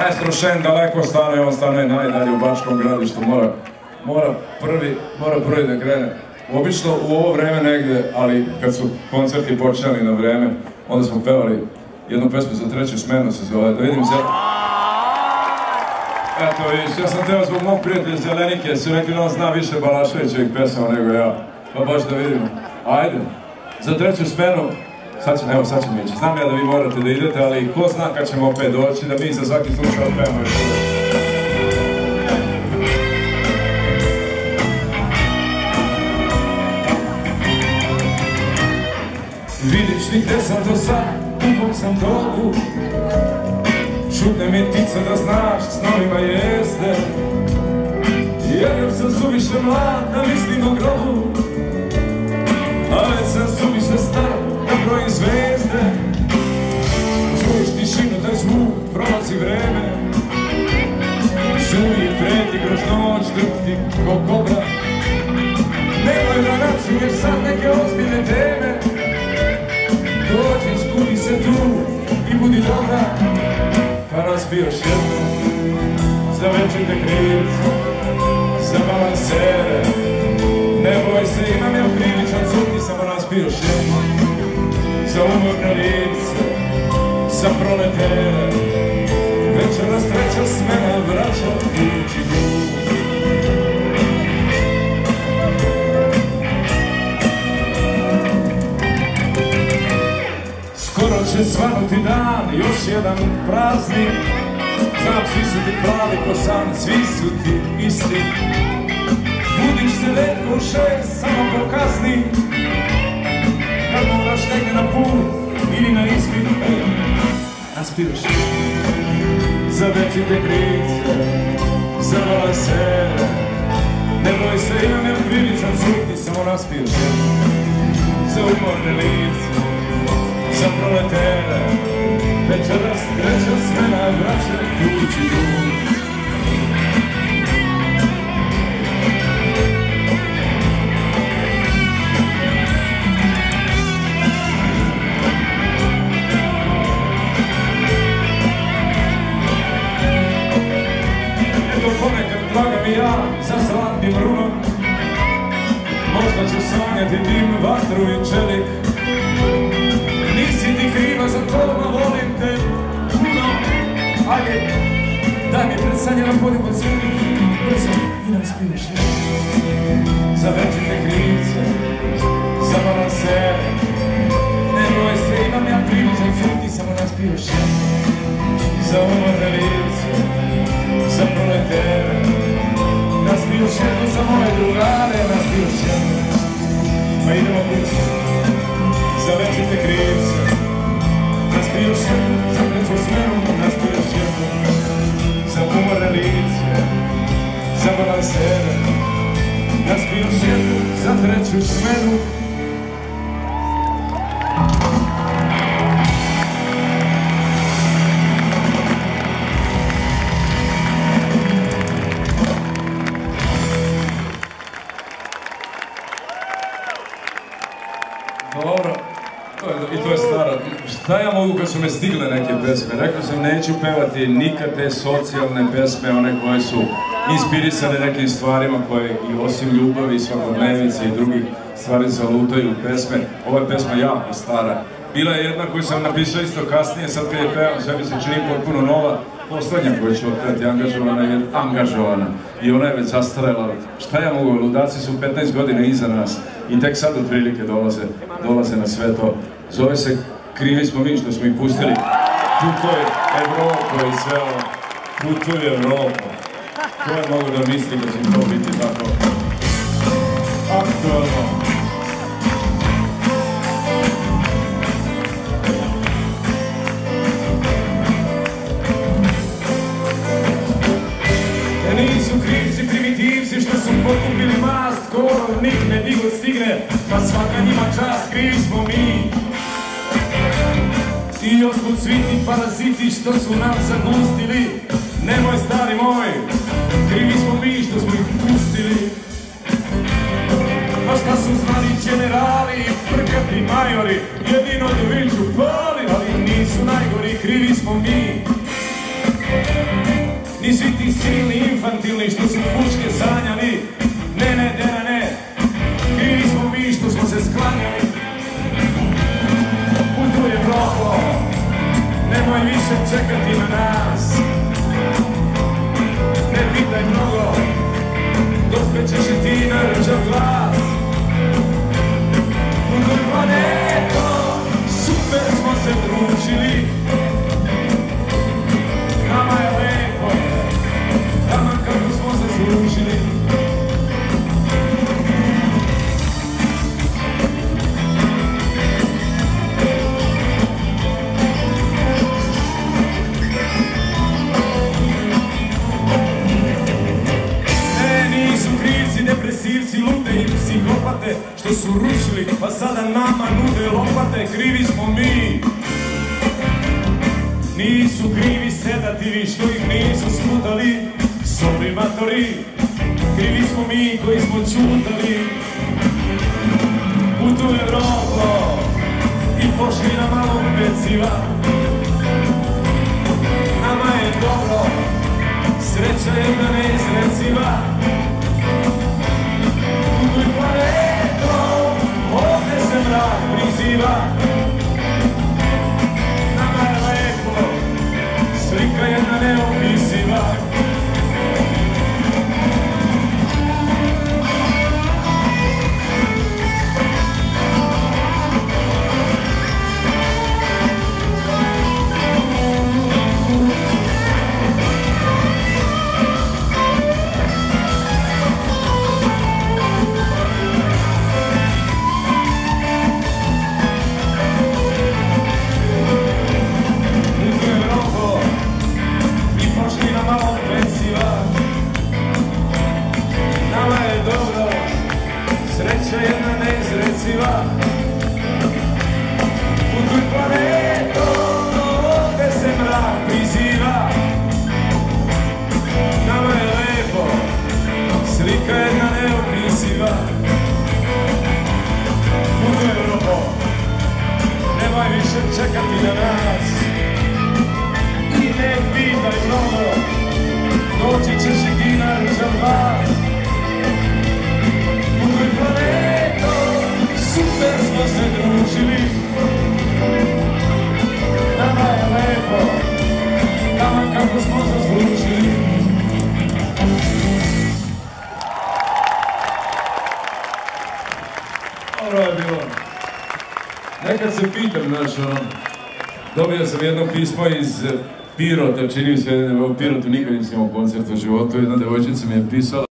Maestro Šen daleko stanuje, on stanuje najdalje u Bačkom Gradištu, mora prvi da krene. Obično u ovo vreme negde, ali kad su koncerti počeli na vreme, onda smo pevali jednu pesmu za treću smenu, se zove, da vidim se. Eto vidiš, ja sam teo zbog mog prijatelja Zelenike, su rekli da on zna više Balaševićevih pesama nego ja, pa baš da vidimo. Ajde, za treću smenu, sad ćemo ići. Znam ja da vi morate da idete, ali ko zna kad ćemo opet doći, da mi za svaki slučaj opevamo još uvijek. Vidiš li gde sam to sad, u kom sam dobu, šutne mi tice da znaš, s novima jezde, jer još sam suviše mlad da mislim o grobu, a već sam suviše star da brojim zvezde. Čuješ tišinu, taj zvuk, prolazi vreme, suvi preti kroz noć, drhti ko kobra. Nemoj da načinješ sad neke ozbiljne teme, dođi, skudi se tu i budi dobra, pa naspi još jedno za večite krivce, za balansere. Ne boj se, imam ja priličan cuti, samo naspi još jedno za umorne lice, za proletere. Večeras treća smena vraća kući dug. Skoro će svanuti dan, još jedan praznik. Znam, svi su ti plavi ko san, svi su ti isti. Budiš se letko u 6, samo po kasni, kad moraš negdje na put ili na ispit. Naspiraš za večite krivce, za balansere. Ne boj se, imam ja priličan cuti, samo naspiraš za umorne lice, za proletere. Večeras treća smena vraća kući dug. Eto ponekad tragam i ja za zlatnim runom, možda ću sanjati dim, vatru i čelik. Nisi ti kriva za to, ma volim te puno. Ajde, daj mi pred sanjama podi pod crnik, brzo i naspiraš za večite krivce, za balansere. Ne boj se, imam ja priličan cuti, samo naspiraš za umorne lice, za proletere. Naspiraš jedno za moje drugare, naspiraš jedno, pa idemo kući za večite krivce. Naspij još jednu za treću smenu, naspij još jednu za umorne lice, za balansere. Naspij još jednu za treću smenu. Dobro, i to je stara. Šta ja mogu kad su me stigle neke pesme? Rekao sam, neću pevati nikad te socijalne pesme, one koje su inspirisane nekim stvarima koje i osim ljubavi i svakodnevice i drugih stvari zalutaju pesme. Ova je pesma jako stara. Bila je jedna koju sam napisao isto kasnije, sad kad je pevam, sve mi se čini potpuno nova. Poslednja koju ću otkrati angažovana i ona je već zastarela. Šta ja mogu, ludaci su 15 godina iza nas i tek sad otprilike dolaze na sve to. Zove se Krivi smo mi što smo ih pustili. Putuj Evropo i sve ovo. Putuj Evropo. Ko je mogu da misli da će to biti tako aktualno? Nisu krivci primitivci što su pokupili mast, korov nikne, digo stigne, pa svaka njima čast. Krivi smo mi i otkud svi ti paraziti što su nam zagustili. Nemoj stari moj, krivi smo mi što smo ih pustili. Pa šta su znali generali i prkati majori, jedino da viču pali, ali nisu najgori. Krivi smo mi. I svi ti silni infantilni što su puške sanjali. Ne, Dera, ne, krivi smo mi što smo se sklanjali. Putuj Evropo, nemoj više čekati na nas. Ne pitaj mnogo, dospećeš i ti na rđav glas. Putuj planeto, super smo se družili. Nama je lepo, nama kako smo zaslužili. Depresivci, lude i psihopate što su rušili pa sada nama nude lopate. Krivi smo mi. Nisu krivi sedativi što ih nisu smutali sublimatori. Krivi smo mi koji smo čutali. Putuj Evropo i pošli na malo peciva. Nama je dobro, sreća je da ne izreciva. Putuj planeto, ovdje se mrak priziva. Nama je lepo, slika jedna neopisiva. Sreća jedna neizreciva. Putuj planeto, ovdje se mrak priziva. Nama je lepo, slika jedna neopisiva. Putuj Evropo, nemoj više čekati na nas. I ne pitaj mnogo, doći ćeš i ti na rđav glas. Putuj planeto, super smo se družili. Nama je lepo, nama kako smo zaslužili. Dobro je bilo. Nekad se pitam, znaš, dobio sam jedno pismo iz Pirota, čini mi se, u Pirotu nikad nisam imao koncert u životu, jedna devojčica mi je pisala